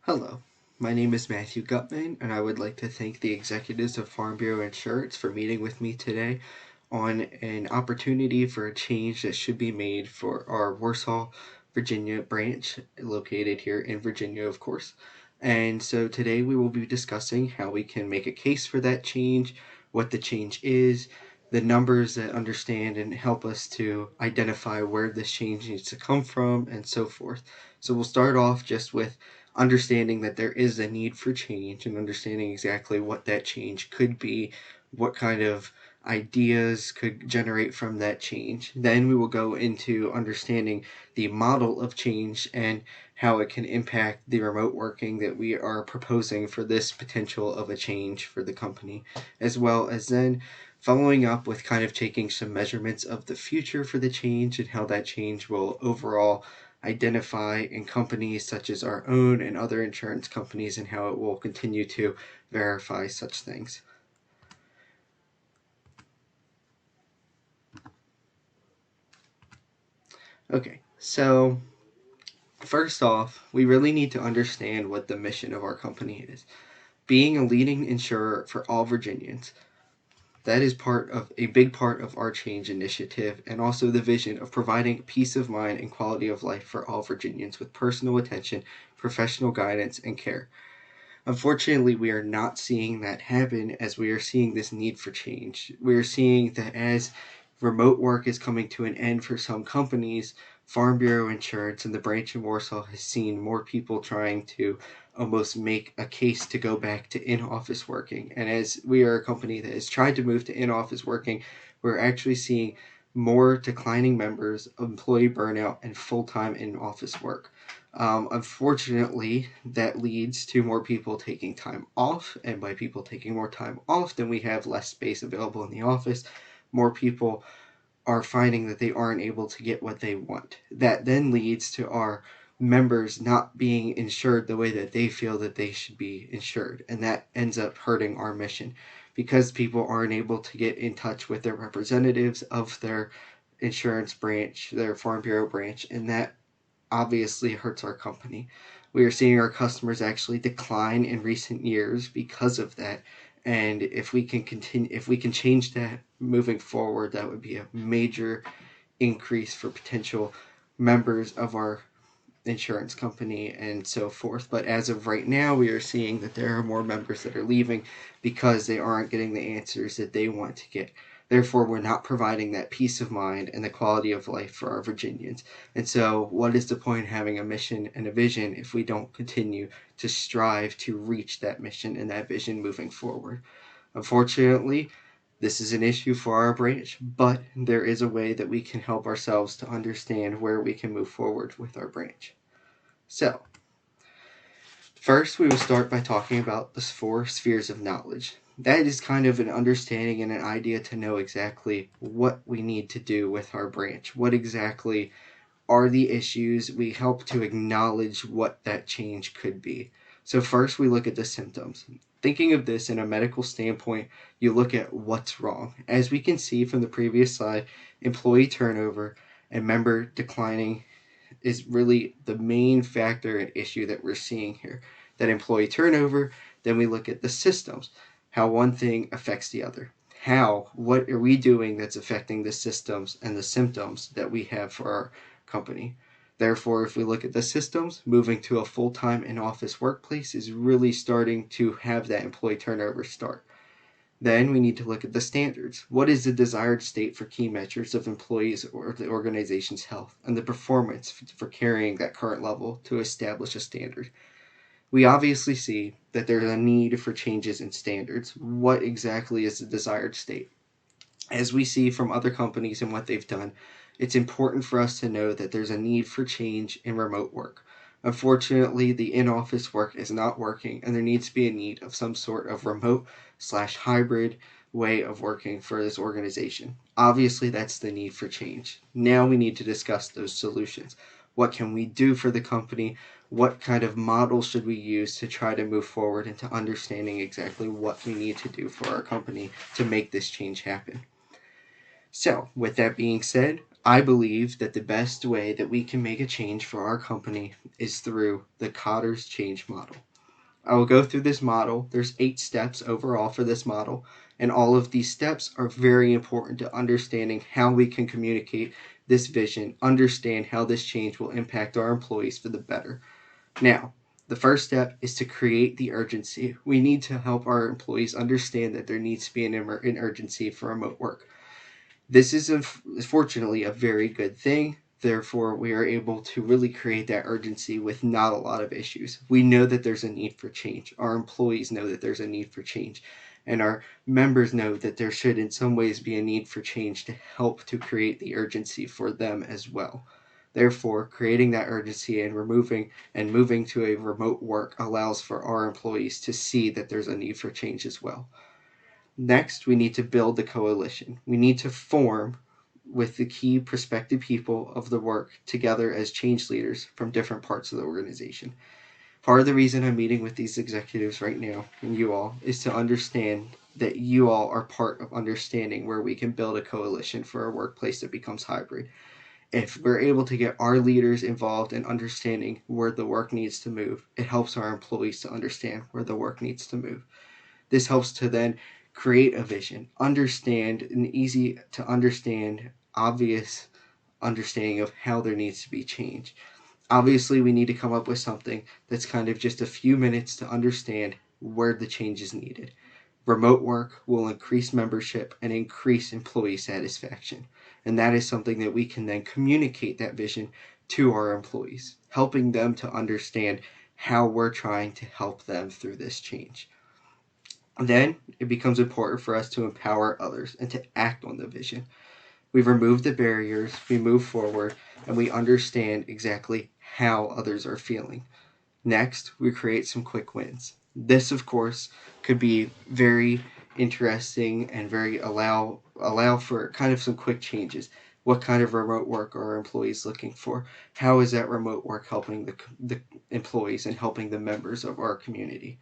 Hello, my name is Matthew Gutman, and I would like to thank the executives of Farm Bureau Insurance for meeting with me today on an opportunity for a change that should be made for our Warsaw, Virginia branch, located here in Virginia, of course. And so today we will be discussing how we can make a case for that change, what the change is, the numbers that understand and help us to identify where this change needs to come from, and so forth. So we'll start off just with understanding that there is a need for change and understanding exactly what that change could be, what kind of ideas could generate from that change. Then we will go into understanding the model of change and how it can impact the remote working that we are proposing for this potential of a change for the company, as well as then following up with kind of taking some measurements of the future for the change and how that change will overall identify in companies such as our own and other insurance companies and how it will continue to verify such things. Okay, so first off, we really need to understand what the mission of our company is. Being a leading insurer for all Virginians, that is part of a big part of our change initiative and also the vision of providing peace of mind and quality of life for all Virginians with personal attention, professional guidance, and care. Unfortunately, we are not seeing that happen as we are seeing this need for change. We are seeing that as remote work is coming to an end for some companies, Farm Bureau Insurance and the branch in Warsaw has seen more people trying to almost make a case to go back to in-office working. And as we are a company that has tried to move to in-office working, we're actually seeing more declining members, employee burnout, and full-time in-office work. Unfortunately, that leads to more people taking time off, and by people taking more time off, then we have less space available in the office. More people are finding that they aren't able to get what they want. That then leads to our members not being insured the way that they feel that they should be insured, and that ends up hurting our mission because people aren't able to get in touch with their representatives of their insurance branch, their Farm Bureau branch, and that obviously hurts our company. We are seeing our customers actually decline in recent years because of that. And if we can continue, if we can change that moving forward, that would be a major increase for potential members of our insurance company and so forth. But as of right now, we are seeing that there are more members that are leaving because they aren't getting the answers that they want to get. Therefore, we're not providing that peace of mind and the quality of life for our Virginians. And so, what is the point of having a mission and a vision if we don't continue to strive to reach that mission and that vision moving forward? Unfortunately, this is an issue for our branch, but there is a way that we can help ourselves to understand where we can move forward with our branch. So, first we will start by talking about the four spheres of knowledge. That is kind of an understanding and an idea to know exactly what we need to do with our branch. What exactly are the issues? We help to acknowledge what that change could be. So, first we look at the symptoms. Thinking of this in a medical standpoint, you look at what's wrong. As we can see from the previous slide, employee turnover and member declining is really the main factor and issue that we're seeing here. That employee turnover, then we look at the systems, how one thing affects the other. What are we doing that's affecting the systems and the symptoms that we have for our company? Therefore, if we look at the systems, moving to a full-time in-office workplace is really starting to have that employee turnover start. Then we need to look at the standards. What is the desired state for key measures of employees or the organization's health and the performance for carrying that current level to establish a standard? We obviously see that there's a need for changes in standards. What exactly is the desired state? As we see from other companies and what they've done, it's important for us to know that there's a need for change in remote work. Unfortunately, the in-office work is not working, and there needs to be a need of some sort of remote/hybrid way of working for this organization. Obviously, that's the need for change. Now we need to discuss those solutions. What can we do for the company? What kind of model should we use to try to move forward into understanding exactly what we need to do for our company to make this change happen? So, with that being said, I believe that the best way that we can make a change for our company is through the Cotter's Change Model. I will go through this model. There's 8 steps overall for this model, and all of these steps are very important to understanding how we can communicate this vision, understand how this change will impact our employees for the better. Now, the first step is to create the urgency. We need to help our employees understand that there needs to be an urgency for remote work. This is fortunately a very good thing. Therefore, we are able to really create that urgency with not a lot of issues. We know that there's a need for change. Our employees know that there's a need for change. And our members know that there should, in some ways, be a need for change to help to create the urgency for them as well. Therefore, creating that urgency and removing and moving to a remote work allows for our employees to see that there's a need for change as well. Next, we need to build the coalition. We need to form with the key prospective people of the work together as change leaders from different parts of the organization. Part of the reason I'm meeting with these executives right now and you all is to understand that you all are part of understanding where we can build a coalition for a workplace that becomes hybrid. If we're able to get our leaders involved in understanding where the work needs to move, it helps our employees to understand where the work needs to move. This helps to then create a vision, understand an easy to understand, obvious understanding of how there needs to be change. Obviously, we need to come up with something that's kind of just a few minutes to understand where the change is needed. Remote work will increase membership and increase employee satisfaction. And that is something that we can then communicate that vision to our employees, helping them to understand how we're trying to help them through this change. Then it becomes important for us to empower others and to act on the vision. We've removed the barriers, we move forward, and we understand exactly how others are feeling. Next, we create some quick wins. This, of course, could be very interesting and very allow for kind of some quick changes. What kind of remote work are our employees looking for? How is that remote work helping the employees and helping the members of our community?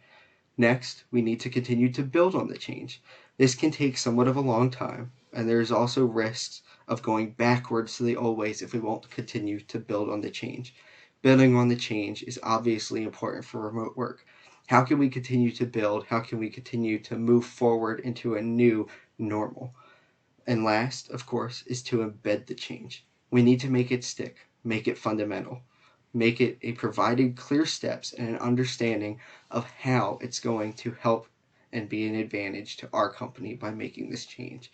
Next, we need to continue to build on the change. This can take somewhat of a long time, and there's also risks of going backwards to the old ways if we won't continue to build on the change. Building on the change is obviously important for remote work. How can we continue to build? How can we continue to move forward into a new normal? And last, of course, is to embed the change. We need to make it stick, make it fundamental, make it a provided clear steps and an understanding of how it's going to help and be an advantage to our company by making this change.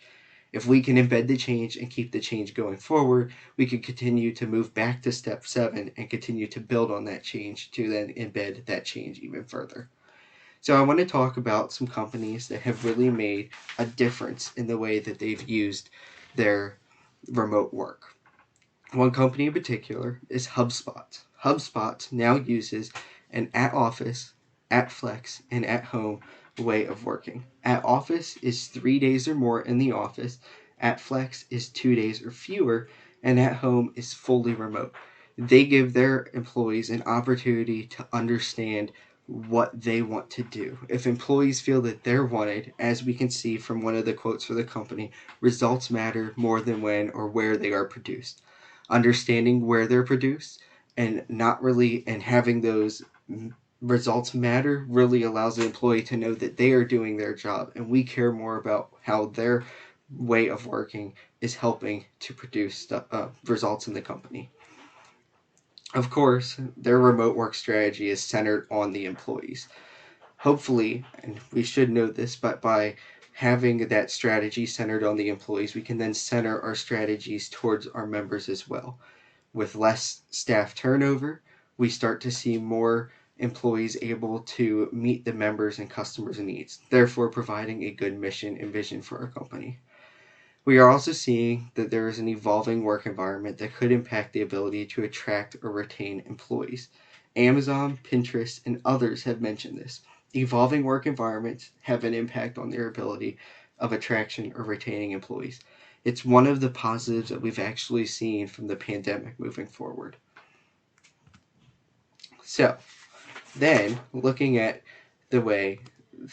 If we can embed the change and keep the change going forward, we can continue to move back to step 7 and continue to build on that change to then embed that change even further. So I want to talk about some companies that have really made a difference in the way that they've used their remote work. One company in particular is HubSpot. HubSpot now uses an at-office, at-flex, and at-home way of working. At-office is 3 days or more in the office, at-flex is 2 days or fewer, and at-home is fully remote. They give their employees an opportunity to understand what they want to do. If employees feel that they're wanted, as we can see from one of the quotes for the company, results matter more than when or where they are produced. Understanding where they're produced and not really and having those results matter really allows the employee to know that they are doing their job, and we care more about how their way of working is helping to produce results in the company. Of course, their remote work strategy is centered on the employees. Hopefully, and we should know this, but by having that strategy centered on the employees, we can then center our strategies towards our members as well. With less staff turnover, we start to see more employees able to meet the members and customers' needs, therefore providing a good mission and vision for our company. We are also seeing that there is an evolving work environment that could impact the ability to attract or retain employees. Amazon, Pinterest, and others have mentioned this. Evolving work environments have an impact on their ability of attraction or retaining employees. It's one of the positives that we've actually seen from the pandemic moving forward. So, then looking at the way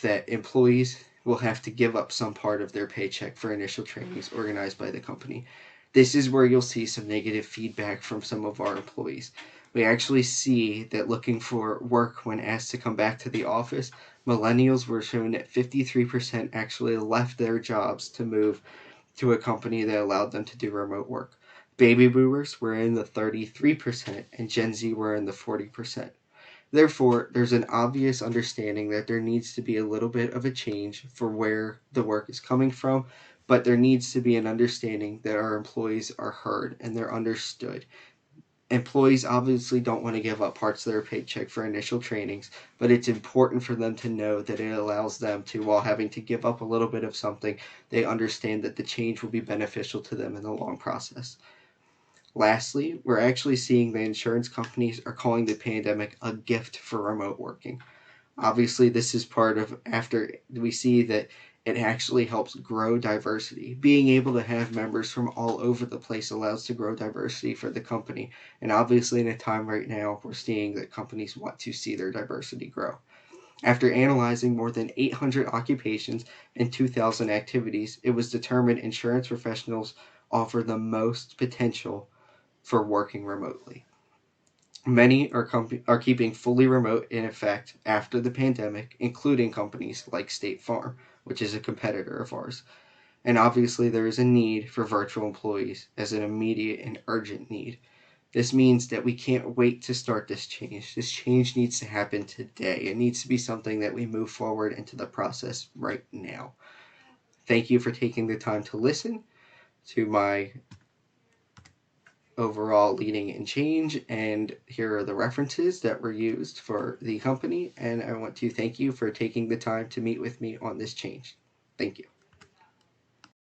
that employees will have to give up some part of their paycheck for initial trainings organized by the company. This is where you'll see some negative feedback from some of our employees. We actually see that looking for work when asked to come back to the office, millennials were shown that 53% actually left their jobs to move to a company that allowed them to do remote work. Baby boomers were in the 33%, and Gen Z were in the 40%. Therefore, there's an obvious understanding that there needs to be a little bit of a change for where the work is coming from, but there needs to be an understanding that our employees are heard and they're understood. Employees obviously don't want to give up parts of their paycheck for initial trainings, but it's important for them to know that it allows them to, while having to give up a little bit of something, they understand that the change will be beneficial to them in the long process. Lastly, we're actually seeing the insurance companies are calling the pandemic a gift for remote working. Obviously, this is part of after we see that it actually helps grow diversity. Being able to have members from all over the place allows to grow diversity for the company. And obviously, in a time right now, we're seeing that companies want to see their diversity grow. After analyzing more than 800 occupations and 2,000 activities, it was determined insurance professionals offer the most potential for working remotely. Many are keeping fully remote in effect after the pandemic, including companies like State Farm, which is a competitor of ours. And obviously, there is a need for virtual employees as an immediate and urgent need. This means that we can't wait to start this change. This change needs to happen today. It needs to be something that we move forward into the process right now. Thank you for taking the time to listen to my overall leading and change, and here are the references that were used for the company, and I want to thank you for taking the time to meet with me on this change. Thank you.